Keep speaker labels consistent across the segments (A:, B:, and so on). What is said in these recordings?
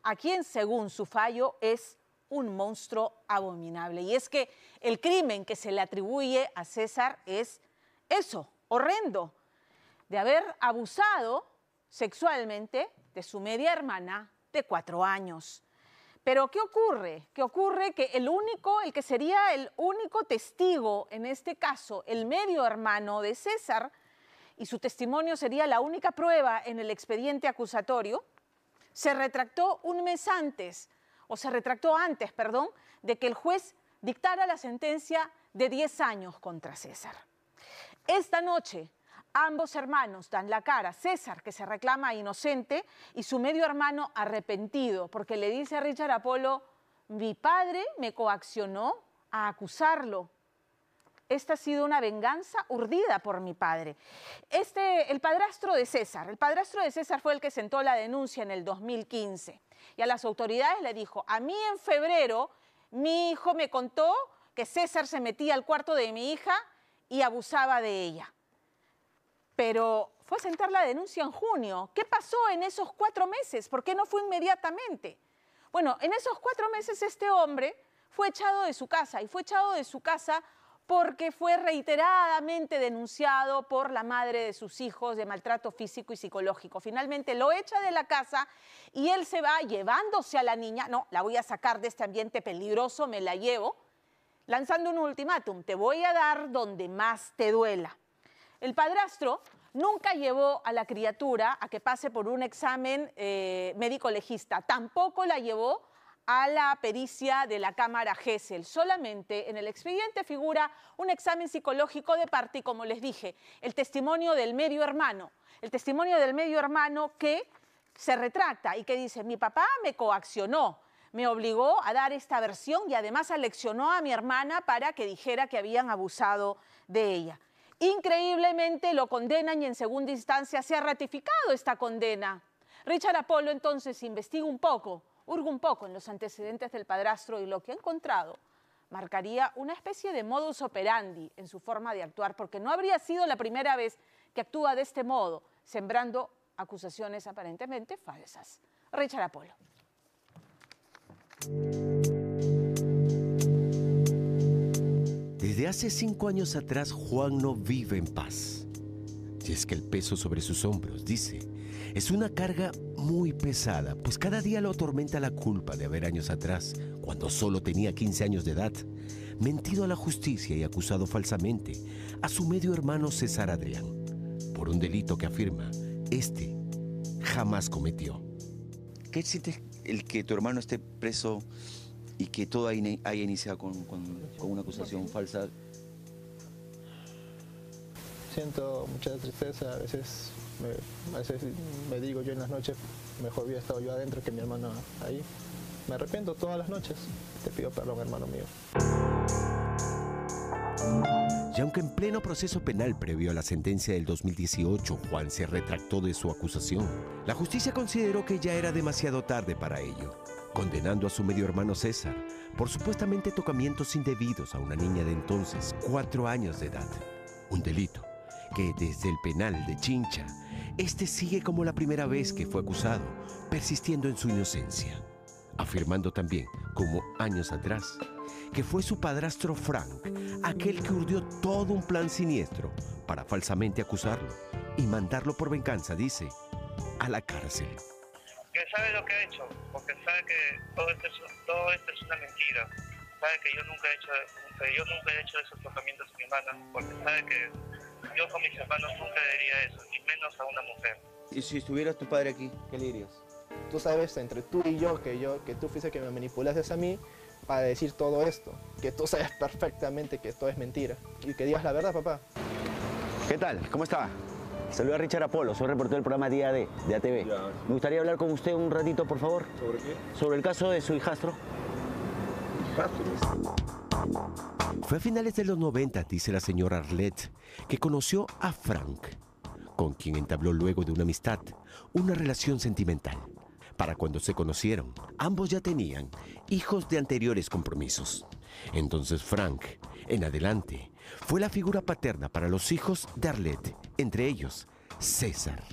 A: a quien, según su fallo, es un monstruo abominable. Y es que el crimen que se le atribuye a César es eso, horrendo, de haber abusado sexualmente de su media hermana de 4 años. Pero ¿qué ocurre? ¿Qué ocurre? Que el que sería el único testigo en este caso, el medio hermano de César, y su testimonio sería la única prueba en el expediente acusatorio, se retractó antes, de que el juez dictara la sentencia de 10 años contra César. Esta noche, ambos hermanos dan la cara, César, que se reclama inocente, y su medio hermano arrepentido, porque le dice a Richard Apolo: mi padre me coaccionó a acusarlo. Esta ha sido una venganza urdida por mi padre. El padrastro de César fue el que sentó la denuncia en el 2015 y a las autoridades le dijo: a mí en febrero mi hijo me contó que César se metía al cuarto de mi hija y abusaba de ella. Pero fue a sentar la denuncia en junio. ¿Qué pasó en esos 4 meses? ¿Por qué no fue inmediatamente? Bueno, en esos 4 meses este hombre fue echado de su casa, y fue echado de su casa porque fue reiteradamente denunciado por la madre de sus hijos de maltrato físico y psicológico. Finalmente lo echa de la casa y él se va llevándose a la niña. No, la voy a sacar de este ambiente peligroso, me la llevo, lanzando un ultimátum: te voy a dar donde más te duela. El padrastro nunca llevó a la criatura a que pase por un examen médico legista, tampoco la llevó a la pericia de la Cámara Gesell. Solamente en el expediente figura un examen psicológico de parte y, como les dije, el testimonio del medio hermano que se retracta y que dice: mi papá me coaccionó, me obligó a dar esta versión y además aleccionó a mi hermana para que dijera que habían abusado de ella. Increíblemente lo condenan y en segunda instancia se ha ratificado esta condena. Richard Apolo entonces investiga un poco, hurga un poco en los antecedentes del padrastro y lo que ha encontrado marcaría una especie de modus operandi en su forma de actuar, porque no habría sido la primera vez que actúa de este modo, sembrando acusaciones aparentemente falsas. Richard Apolo.
B: Desde hace 5 años atrás, Juan no vive en paz. Y es que el peso sobre sus hombros, dice, es una carga muy pesada, pues cada día lo atormenta la culpa de haber años atrás, cuando solo tenía 15 años de edad, mentido a la justicia y acusado falsamente a su medio hermano César Adrián, por un delito que afirma este jamás cometió.
C: ¿Qué sientes el que tu hermano esté preso y que todo haya iniciado con una acusación falsa?
D: Siento mucha tristeza, a veces me digo yo en las noches: mejor hubiera estado yo adentro que mi hermano ahí. Me arrepiento todas las noches. Te pido perdón, hermano mío.
B: Y aunque en pleno proceso penal previo a la sentencia del 2018, Juan se retractó de su acusación, la justicia consideró que ya era demasiado tarde para ello, condenando a su medio hermano César por supuestamente tocamientos indebidos a una niña de entonces 4 años de edad. Un delito que desde el penal de Chincha, este sigue como la primera vez que fue acusado, persistiendo en su inocencia, afirmando también, como años atrás, que fue su padrastro Frank aquel que urdió todo un plan siniestro para falsamente acusarlo y mandarlo por venganza, dice, a la cárcel.
E: Que sabe lo que ha hecho, porque sabe que todo esto es una mentira. Sabe que yo nunca he hecho esos tocamientos a mi hermana, porque sabe que yo con mis hermanos nunca diría eso, y menos a una mujer.
C: Y si estuvieras tu padre aquí, ¿qué le dirías?
D: Tú sabes, entre tú y yo, que tú fuiste que me manipulaste a mí para decir todo esto, que tú sabes perfectamente que todo es mentira y que digas la verdad, papá.
F: ¿Qué tal? ¿Cómo está? Saluda a Richard Apolo, soy reportero del programa Día D de ATV. Me gustaría hablar con usted un ratito, por favor.
D: ¿Sobre qué?
F: Sobre el caso de su hijastro.
B: Fue a finales de los 90, dice la señora Arlette, que conoció a Frank, con quien entabló luego de una amistad, una relación sentimental. Para cuando se conocieron, ambos ya tenían hijos de anteriores compromisos. Entonces Frank, en adelante, fue la figura paterna para los hijos de Arlette, entre ellos César.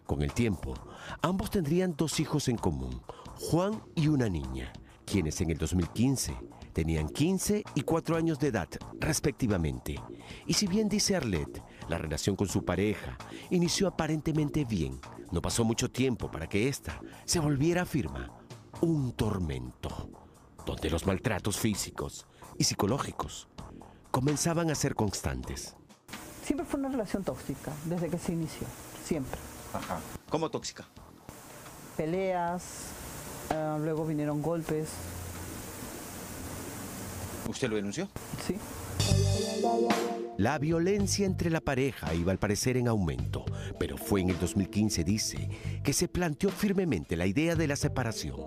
B: Con el tiempo, ambos tendrían 2 hijos en común, Juan y una niña, quienes en el 2015 tenían 15 y 4 años de edad, respectivamente. Y si bien dice Arlette, la relación con su pareja inició aparentemente bien, no pasó mucho tiempo para que ésta se volviera, afirma, un tormento, donde los maltratos físicos y psicológicos comenzaban a ser constantes.
G: Siempre fue una relación tóxica, desde que se inició, siempre.
C: Ajá. ¿Cómo tóxica?
G: Peleas, luego vinieron golpes.
C: ¿Usted lo denunció?
G: Sí.
B: La violencia entre la pareja iba al parecer en aumento, pero fue en el 2015, dice, que se planteó firmemente la idea de la separación.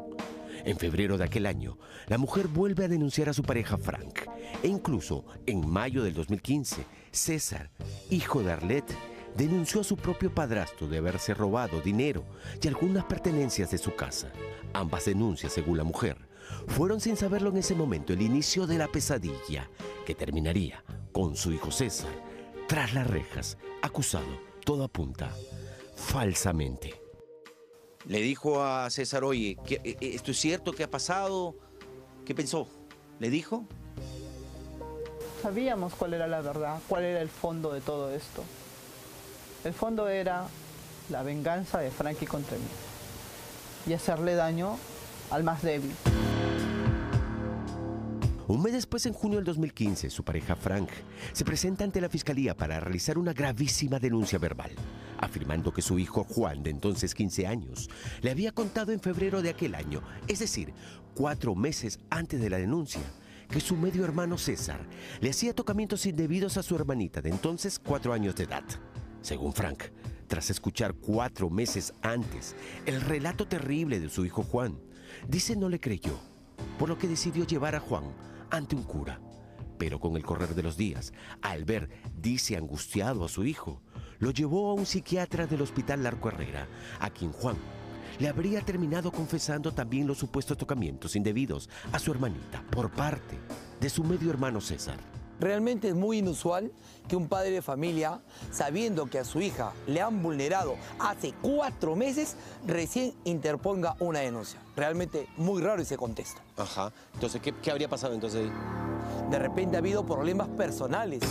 B: En febrero de aquel año, la mujer vuelve a denunciar a su pareja Frank, e incluso en mayo del 2015, César, hijo de Arlette, denunció a su propio padrastro de haberse robado dinero y algunas pertenencias de su casa. Ambas denuncias, según la mujer, fueron, sin saberlo en ese momento, el inicio de la pesadilla que terminaría con su hijo César tras las rejas, acusado, todo apunta, falsamente.
C: Le dijo a César, oye, ¿esto es cierto? ¿Qué ha pasado? ¿Qué pensó? ¿Le dijo?
G: Sabíamos cuál era la verdad, cuál era el fondo de todo esto. El fondo era la venganza de Frankie contra mí y hacerle daño al más débil.
B: Un mes después, en junio del 2015, su pareja Frank se presenta ante la fiscalía para realizar una gravísima denuncia verbal, afirmando que su hijo Juan, de entonces 15 años, le había contado en febrero de aquel año, es decir, 4 meses antes de la denuncia, que su medio hermano César le hacía tocamientos indebidos a su hermanita, de entonces 4 años de edad. Según Frank, tras escuchar 4 meses antes el relato terrible de su hijo Juan, dice no le creyó, por lo que decidió llevar a Juan ante un cura. Pero con el correr de los días, al ver, dice, angustiado a su hijo, lo llevó a un psiquiatra del Hospital Larco Herrera, a quien Juan le habría terminado confesando también los supuestos tocamientos indebidos a su hermanita por parte de su medio hermano César.
H: Realmente es muy inusual que un padre de familia, sabiendo que a su hija le han vulnerado hace 4 meses, recién interponga una denuncia. Realmente muy raro ese contexto.
C: Ajá. Entonces, ¿qué habría pasado entonces?
H: De repente ha habido problemas personales.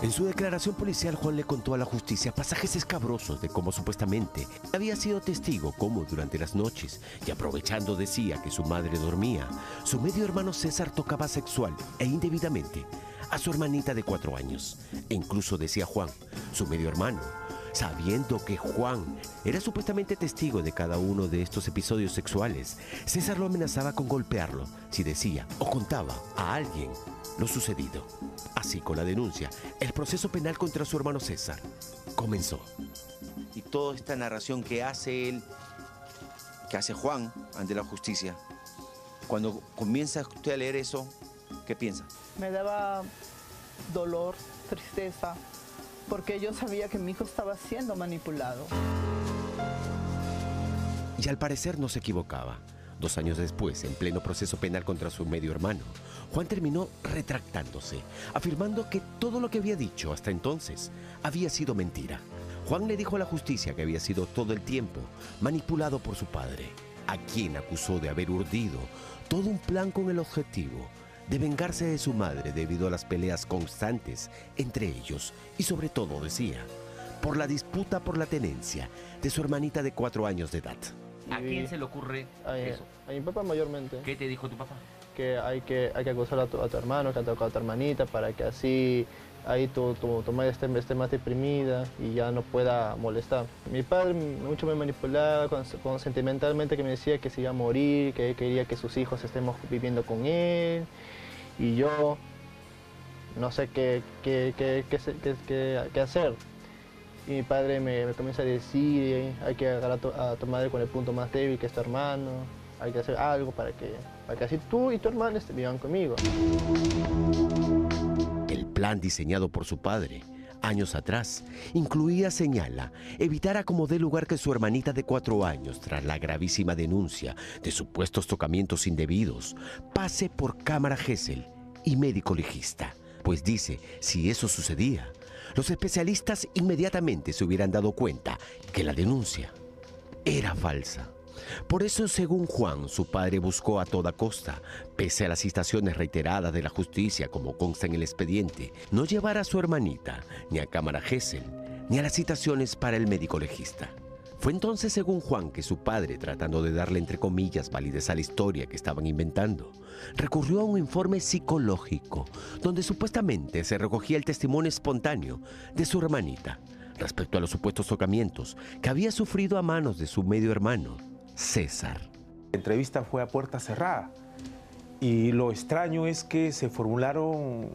B: En su declaración policial, Juan le contó a la justicia pasajes escabrosos de cómo supuestamente había sido testigo cómo durante las noches, y aprovechando decía que su madre dormía, su medio hermano César tocaba sexual e indebidamente a su hermanita de 4 años. E incluso decía Juan, su medio hermano, sabiendo que Juan era supuestamente testigo de cada uno de estos episodios sexuales, César lo amenazaba con golpearlo si decía o contaba a alguien lo sucedido. Así, con la denuncia, el proceso penal contra su hermano César comenzó.
C: Y toda esta narración que hace él, que hace Juan ante la justicia, cuando comienza usted a leer eso, ¿qué piensa?
G: Me daba dolor, tristeza, porque yo sabía que mi hijo estaba siendo manipulado.
B: Y al parecer no se equivocaba. 2 años después, en pleno proceso penal contra su medio hermano, Juan terminó retractándose, afirmando que todo lo que había dicho hasta entonces había sido mentira. Juan le dijo a la justicia que había sido todo el tiempo manipulado por su padre, a quien acusó de haber urdido todo un plan con el objetivo de vengarse de su madre debido a las peleas constantes entre ellos y, sobre todo, decía, por la disputa por la tenencia de su hermanita de 4 años de edad.
I: ¿A quién se le ocurre eso?
D: A mi papá mayormente.
I: ¿Qué te dijo tu papá?
D: Que hay que acusar a tu hermano, que ha tocado a tu hermanita, para que así ahí tu madre esté más deprimida y ya no pueda molestar. Mi padre mucho me manipulaba sentimentalmente, que me decía que se iba a morir, que quería que sus hijos estemos viviendo con él, y yo no sé qué hacer. Y mi padre me comienza a decir, hay que agarrar a tu madre con el punto más débil, que es tu hermano, hay que hacer algo para que así tú y tu hermano vivan conmigo.
B: El plan diseñado por su padre, años atrás, incluía, señala, evitar a como dé lugar que su hermanita de 4 años, tras la gravísima denuncia de supuestos tocamientos indebidos, pase por cámara Gesell y médico legista. Pues dice, si eso sucedía, los especialistas inmediatamente se hubieran dado cuenta que la denuncia era falsa. Por eso, según Juan, su padre buscó a toda costa, pese a las citaciones reiteradas de la justicia, como consta en el expediente, no llevar a su hermanita ni a cámara Gesell, ni a las citaciones para el médico legista. Fue entonces, según Juan, que su padre, tratando de darle entre comillas validez a la historia que estaban inventando, recurrió a un informe psicológico, donde supuestamente se recogía el testimonio espontáneo de su hermanita respecto a los supuestos tocamientos que había sufrido a manos de su medio hermano, César.
J: La entrevista fue a puerta cerrada y lo extraño es que se formularon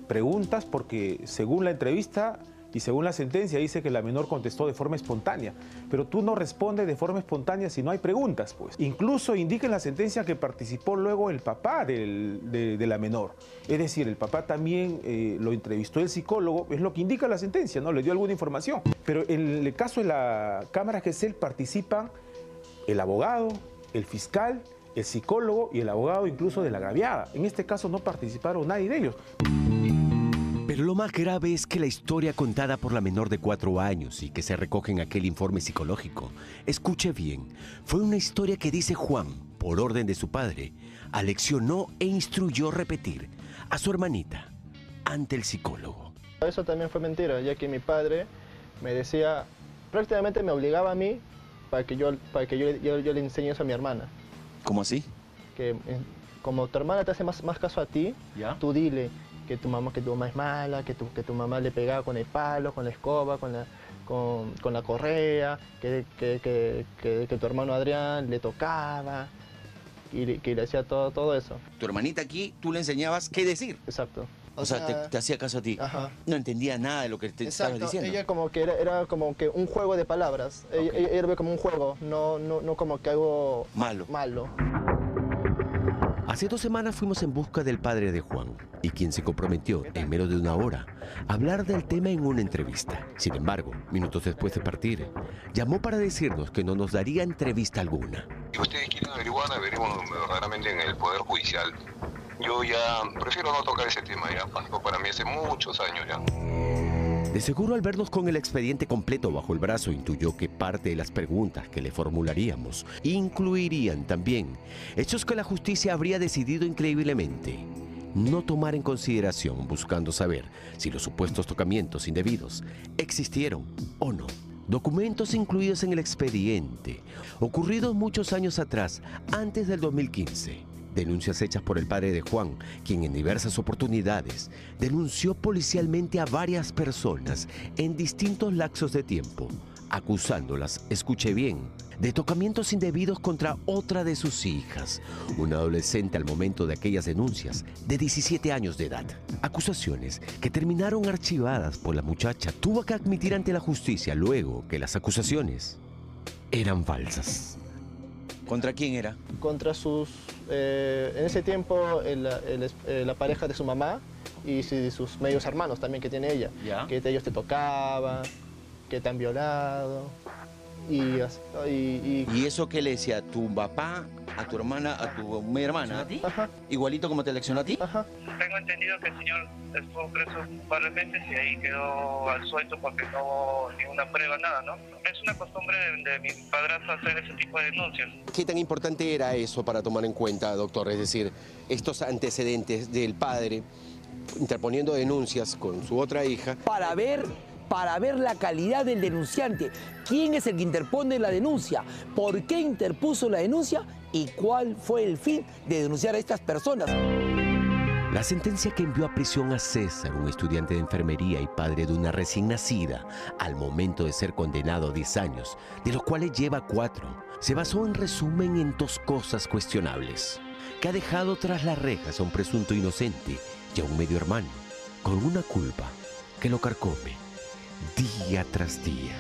J: preguntas porque según la entrevista y según la sentencia dice que la menor contestó de forma espontánea, pero tú no respondes de forma espontánea si no hay preguntas, pues. Incluso indica en la sentencia que participó luego el papá de la menor, es decir, el papá también lo entrevistó el psicólogo, es lo que indica la sentencia, ¿no? Le dio alguna información, pero en el caso de la cámara Gesell participan el abogado, el fiscal, el psicólogo y el abogado incluso de la agraviada. En este caso no participaron nadie de ellos.
B: Pero lo más grave es que la historia contada por la menor de 4 años y que se recoge en aquel informe psicológico, escuche bien, fue una historia que, dice Juan, por orden de su padre, aleccionó e instruyó repetir a su hermanita ante el psicólogo.
D: Eso también fue mentira, ya que mi padre me decía, prácticamente me obligaba a mí para que yo le enseñe eso a mi hermana.
C: ¿Cómo así?
D: Que como tu hermana te hace más caso a ti,
C: ¿ya?
D: Tú dile que tu mamá es mala, que tu mamá le pegaba con el palo, con la escoba, con la correa, que tu hermano Adrián le tocaba y que le hacía todo eso.
C: Tu hermanita aquí, tú le enseñaba qué decir.
D: Exacto.
C: O sea, te hacía caso a ti.
D: Ajá.
C: No entendía nada de lo que te estabas diciendo.
D: Ella como que era como que un juego de palabras. Okay. Ella ve como un juego, no como que algo malo.
B: Hace 2 semanas fuimos en busca del padre de Juan, y quien se comprometió en menos de 1 hora a hablar del tema en una entrevista. Sin embargo, minutos después de partir, llamó para decirnos que no nos daría entrevista alguna.
K: Si ustedes quieren averiguar, averiguan verdaderamente en el Poder Judicial. Yo ya prefiero no tocar ese tema, ya pasó para mí hace muchos años ya.
B: De seguro, al vernos con el expediente completo bajo el brazo, intuyó que parte de las preguntas que le formularíamos incluirían también hechos que la justicia habría decidido increíblemente no tomar en consideración, buscando saber si los supuestos tocamientos indebidos existieron o no. Documentos incluidos en el expediente, ocurridos muchos años atrás, antes del 2015. Denuncias hechas por el padre de Juan, quien en diversas oportunidades denunció policialmente a varias personas en distintos lapsos de tiempo, acusándolas, escuche bien, de tocamientos indebidos contra otra de sus hijas, una adolescente al momento de aquellas denuncias, de 17 años de edad. Acusaciones que terminaron archivadas, pues la muchacha tuvo que admitir ante la justicia luego que las acusaciones eran falsas.
C: ¿Contra quién era?
D: Contra sus, en ese tiempo, la pareja de su mamá y sus medios hermanos también que tiene ella. ¿Ya? Que ellos te tocaban, que te han violado.
C: ¿Y eso qué le decía? ¿Tu papá, a tu hermana, a tu media hermana? ¿A ti? Ajá. ¿Igualito como te leccionó a ti?
D: Ajá.
E: Tengo entendido que el señor estuvo preso un par de meses y ahí quedó al suelto porque no hubo ninguna prueba, nada, ¿no? Es una costumbre de mi padrastro hacer ese tipo de denuncias.
B: ¿Qué tan importante era eso para tomar en cuenta, doctor? Es decir, estos antecedentes del padre interponiendo denuncias con su otra hija.
H: Para ver la calidad del denunciante, quién es el que interpone la denuncia, por qué interpuso la denuncia y cuál fue el fin de denunciar a estas personas.
B: La sentencia que envió a prisión a César, un estudiante de enfermería y padre de una recién nacida, al momento de ser condenado a 10 años, de los cuales lleva 4, se basó en resumen en 2 cosas cuestionables, que ha dejado tras las rejas a un presunto inocente y a un medio hermano, con una culpa que lo carcome día tras día.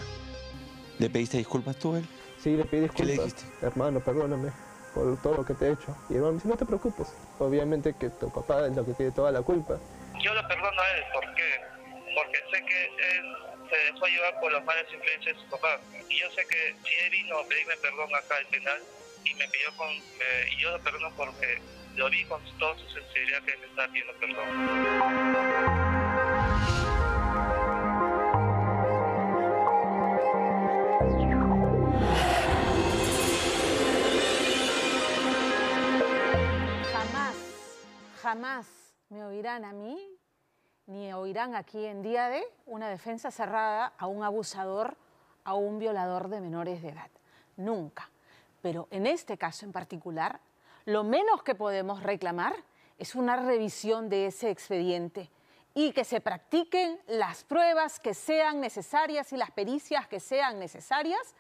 C: ¿Le pediste disculpas tú a él?
D: Sí, le pedí disculpas.
C: ¿Qué le dijiste?
D: Hermano, perdóname por todo lo que te he hecho. Y el hermano me dice, no te preocupes. Obviamente que tu papá es lo que tiene toda la culpa.
E: Yo lo perdono a él, ¿por qué? Porque sé que él se dejó llevar por las malas influencias de su papá. Y yo sé que si él vino a pedirme perdón acá al penal y me pidió y yo lo perdono porque lo vi con toda su sinceridad que me estaba pidiendo perdón.
A: Jamás me oirán a mí, ni oirán aquí en Día D una defensa cerrada a un abusador, a un violador de menores de edad. Nunca. Pero en este caso en particular, lo menos que podemos reclamar es una revisión de ese expediente y que se practiquen las pruebas que sean necesarias y las pericias que sean necesarias